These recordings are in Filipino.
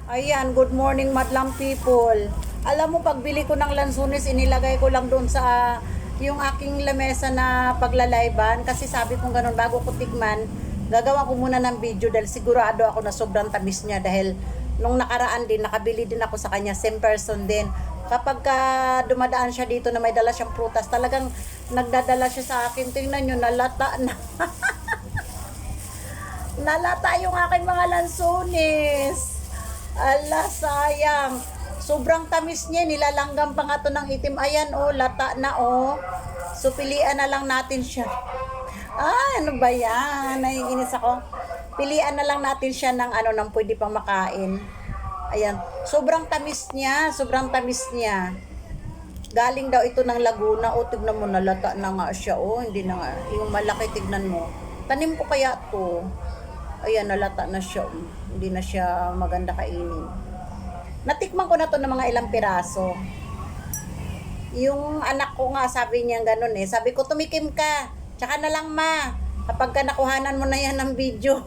Ayan, good morning madlang people. Alam mo, pagbili ko ng lansunis, inilagay ko lang doon sa yung aking lamesa na paglalayban. Kasi sabi kong ganun, bago ko tikman, gagawa ko muna ng video dahil sigurado ako na sobrang tamis niya. Dahil nung nakaraan din, nakabili din ako sa kanya, same person din. Kapag dumadaan siya dito na may dala siyang prutas, talagang nagdadala siya sa akin. Tingnan nyo, nalata na. Nalata yung aking mga lansunis. Ala, sayang. Sobrang tamis niya. Nilalanggam pa nga to ng itim. Ayan, oh, lata na, oh. So, pilian na lang natin siya. Ano ba yan? Naiinis ako. Pilian na lang natin siya ng ng pwede pang makain. Ayan. Sobrang tamis niya. Sobrang tamis niya. Galing daw ito ng Laguna. O, tignan mo, nalata na nga siya. O, hindi na nga. Yung malaki, tignan mo. Tanim ko kaya to. Ayan, nalata na siya. Hindi na siya maganda kainin. Natikman ko na to ng mga ilang piraso. Yung anak ko nga, sabi niya ganun eh. Sabi ko, tumikim ka. Tsaka na lang ma. Kapag ka nakuhanan mo na yan ng video.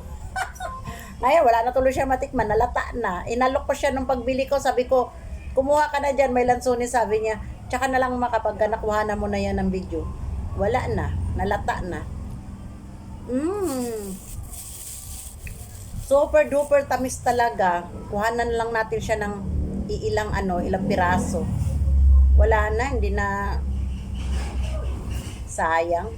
Ngayon, wala na tuloy siya matikman. Nalata na. Inalok ko siya nung pagbili ko. Sabi ko, kumuha ka na dyan. May lansunis, sabi niya. Tsaka na lang ma, kapag ka nakuhanan mo na yan ng video. Wala na. Nalata na. Super duper tamis talaga. Kuhanan lang natin siya ng ilang piraso. Wala na, hindi na sayang.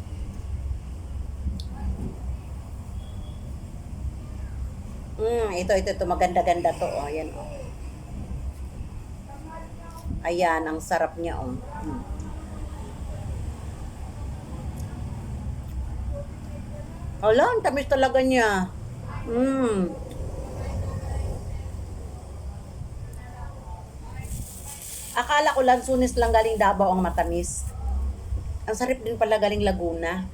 Ito maganda-ganda to, oh. Ayan, oh. Ayan, ang sarap niya, oh. Wala, ang tamis talaga niya. Akala ko lansunis lang galing Davao ang matamis. Ang sarap din pala galing Laguna.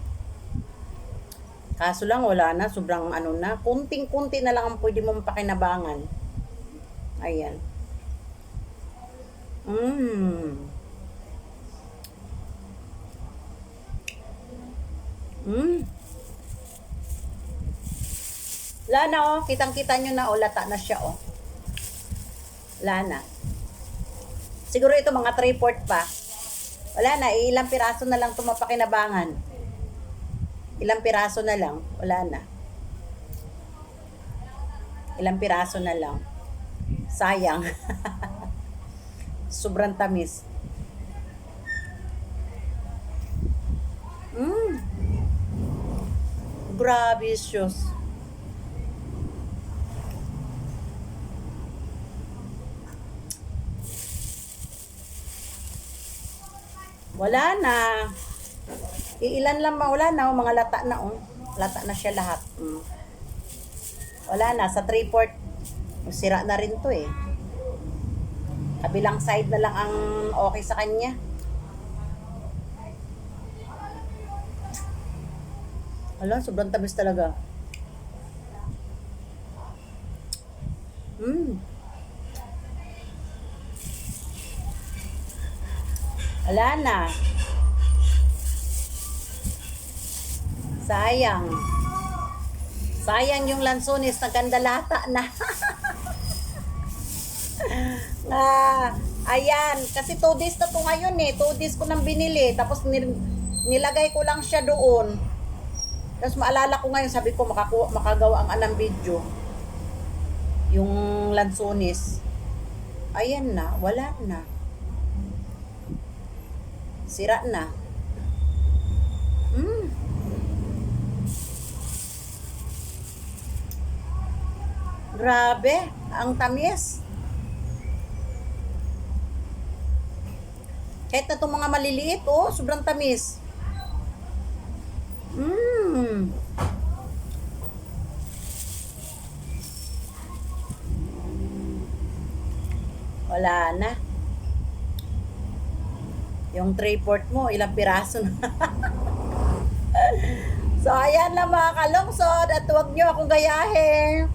Kaso lang wala na, sobrang na, kunting-kunti na lang ang pwede mong pakinabangan. Ayan. Wala na, oh. Kitang-kita nyo na, oh. Lata na siya, oh. Wala na. Siguro ito mga 3/4 pa. Wala na, ilang piraso na lang tumapakinabangan. Ilang piraso na lang. Wala na. Ilang piraso na lang. Sayang. Sobrang tamis. Grabe, Diyos. Wala na. Ilan lang wala na, mga lata na, oh. Lata na siya lahat. Wala na, sa 3/4 sira na rin to eh. Kabilang side na lang ang okay sa kanya. Wala, sobrang tamis talaga. Wala na. Sayang. Sayang yung lansunis, nagkandalata na. Ayan, kasi 2 days na to ngayon eh. 2 days ko nang binili. Tapos nilagay ko lang siya doon. Tapos maalala ko ngayon, sabi ko makagawa ang anang video. Yung lansunis. Ayan na, wala na. Sira na. Grabe, ang tamis. Kahit na itong mga maliliit, oh, sobrang tamis. Wala na. Yung 3/4 mo, ilang piraso na. So, ayan lang mga kalungsod. At huwag nyo akong gayahin.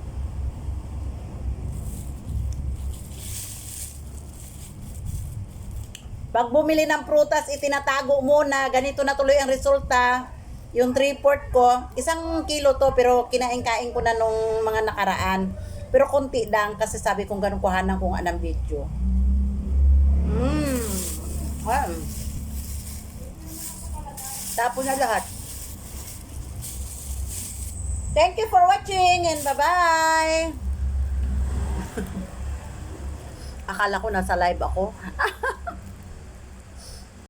Pag bumili ng prutas, itinatago muna. Ganito na tuloy ang resulta. Yung 3/4 ko, 1 kilo to, pero kinain-kain ko na nung mga nakaraan. Pero konti lang kasi sabi kong ganun kuhanan ko nga ng video. Wow. Tapos na lahat. Thank you for watching and bye-bye. Akala ko nasa live ako.